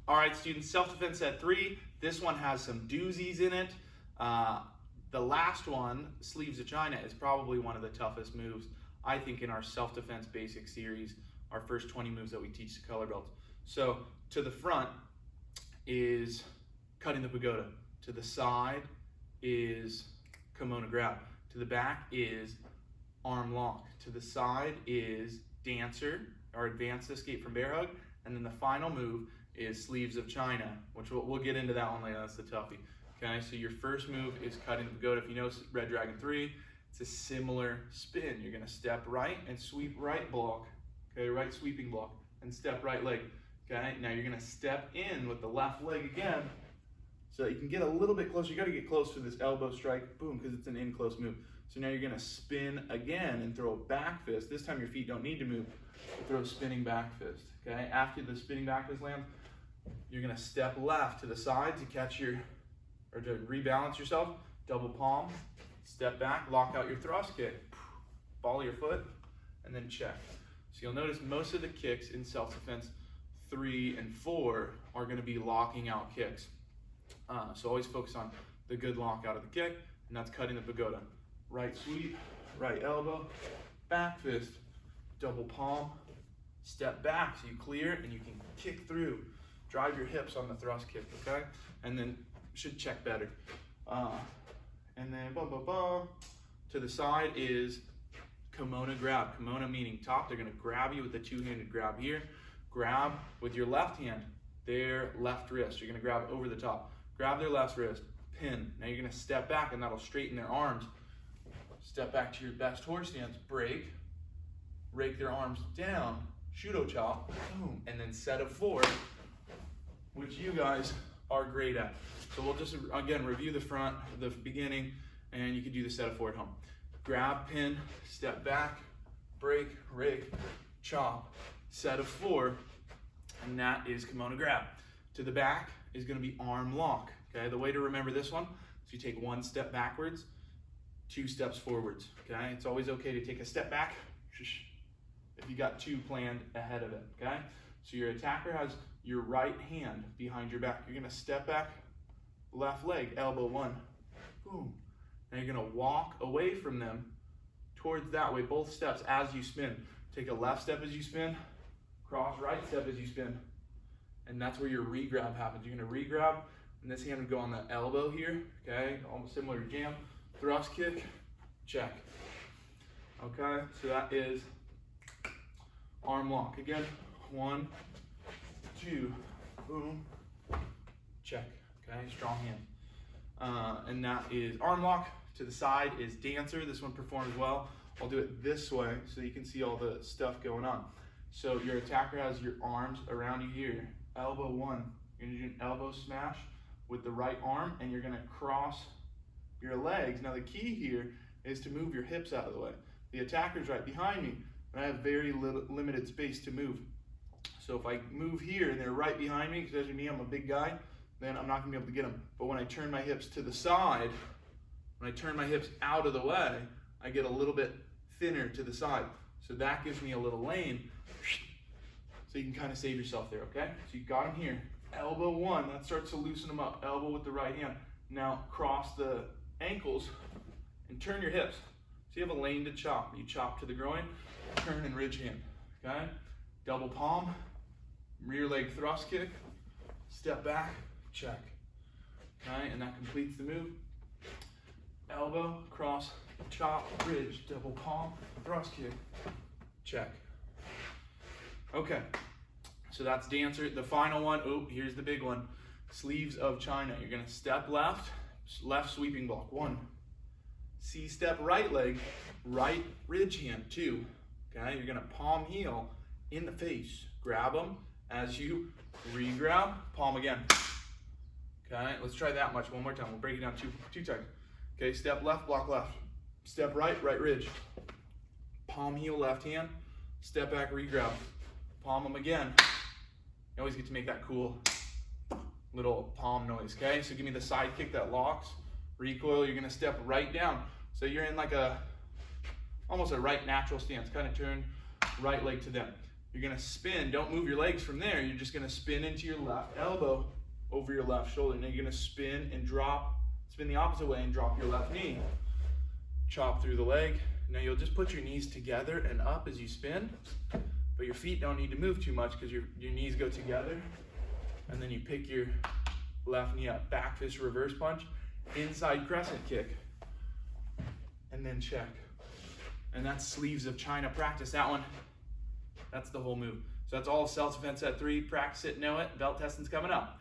All right, students, self-defense set 3. This one has some doozies in it. The last one, Sleeves of China, is probably one of the toughest moves, I think, in our self-defense basic series, our first 20 moves that we teach the color belts. So to the front is cutting the pagoda. To the side is kimono grab. To the back is arm lock. To the side is dancer, or advanced escape from bear hug. And then the final move is Sleeves of China, which we'll get into that one later. That's the toughie. Okay, so your first move is cutting the pagoda. If you know Red Dragon 3, it's a similar spin. You're gonna step right and sweep right block. Okay, right sweeping block, and step right leg. Okay, now you're gonna step in with the left leg again, so that you can get a little bit closer. You gotta get close to this elbow strike, boom, because it's an in close move. So now you're gonna spin again and throw a back fist. This time your feet don't need to move. Throw a spinning back fist. Okay, after the spinning back fist lands, you're gonna step left to the side to catch your, or to rebalance yourself, double palm, step back, lock out your thrust kick, follow your foot, and then check. So you'll notice most of the kicks in self-defense 3 and 4 are gonna be locking out kicks. So always focus on the good lockout of the kick, and that's cutting the pagoda. Right sweep, right elbow, back fist, double palm, step back so you clear and you can kick through. Drive your hips on the thrust kick, okay? And then should check better. And then to the side is kimono grab. Kimono meaning top. They're gonna grab you with the two-handed grab here. Grab with your left hand, their left wrist. You're gonna grab over the top. Grab their left wrist, pin. Now you're gonna step back and that'll straighten their arms. Step back to your best horse stance, break, rake their arms down, shudo chop, boom, and then set of 4, which you guys are great at. So we'll just, again, review the front, the beginning, and you can do the set of 4 at home. Grab, pin, step back, break, rake, chop, set of 4, and that is kimono grab. To the back is gonna be arm lock, okay? The way to remember this one is you take 1 step backwards, 2 steps forwards, okay? It's always okay to take a step back if you got 2 planned ahead of it, okay? So your attacker has your right hand behind your back. You're gonna step back, left leg, elbow 1, boom. Now you're gonna walk away from them towards that way, both steps as you spin. Take a left step as you spin, cross right step as you spin. And that's where your re-grab happens. You're gonna re-grab, and this hand would go on the elbow here, okay? Almost similar to jam. Thrust kick, check. Okay, so that is arm lock. Again, 1, 2, boom, check. Okay, strong hand. And that is arm lock. To the side is dancer. This one performs well. I'll do it this way so you can see all the stuff going on. So your attacker has your arms around you here. Elbow 1. You're gonna do an elbow smash with the right arm, and you're gonna cross your legs. Now the key here is to move your hips out of the way. The attacker's right behind me, and I have very limited space to move. So if I move here and they're right behind me, because as me, I'm a big guy, then I'm not gonna be able to get them. But when I turn my hips to the side, when I turn my hips out of the way, I get a little bit thinner to the side. So that gives me a little lane, so you can kind of save yourself there, okay? So you got them here. Elbow 1, that starts to loosen them up. Elbow with the right hand. Now cross the ankles and turn your hips. So you have a lane to chop. You chop to the groin, turn and ridge hand, okay? Double palm, rear leg thrust kick, step back, check, okay? And that completes the move. Elbow, cross, chop, ridge, double palm, thrust kick, check. Okay, so that's dancer. The final one, oh, here's the big one. Sleeves of China. You're gonna step left, left sweeping block, 1. C-step right leg, right ridge hand, 2. Okay, you're gonna palm heel in the face. Grab them as you re-grab, palm again. Okay, let's try that much one more time. We'll break it down two times. Okay, step left, block left. Step right, right ridge. Palm heel left hand, step back, re-grab. Palm them again. You always get to make that cool little palm noise, okay? So give me the side kick that locks. Recoil, you're gonna step right down. So you're in like almost a right natural stance, kind of turn right leg to them. You're gonna spin, don't move your legs from there. You're just gonna spin into your left elbow over your left shoulder. Now you're gonna spin and drop, spin the opposite way and drop your left knee. Chop through the leg. Now you'll just put your knees together and up as you spin, but your feet don't need to move too much because your knees go together. And then you pick your left knee up, back fist reverse punch, inside crescent kick, and then check. And that's Sleeves of China. Practice that one. That's the whole move. So that's all self-defense set 3. Practice it, know it. Belt testing's coming up.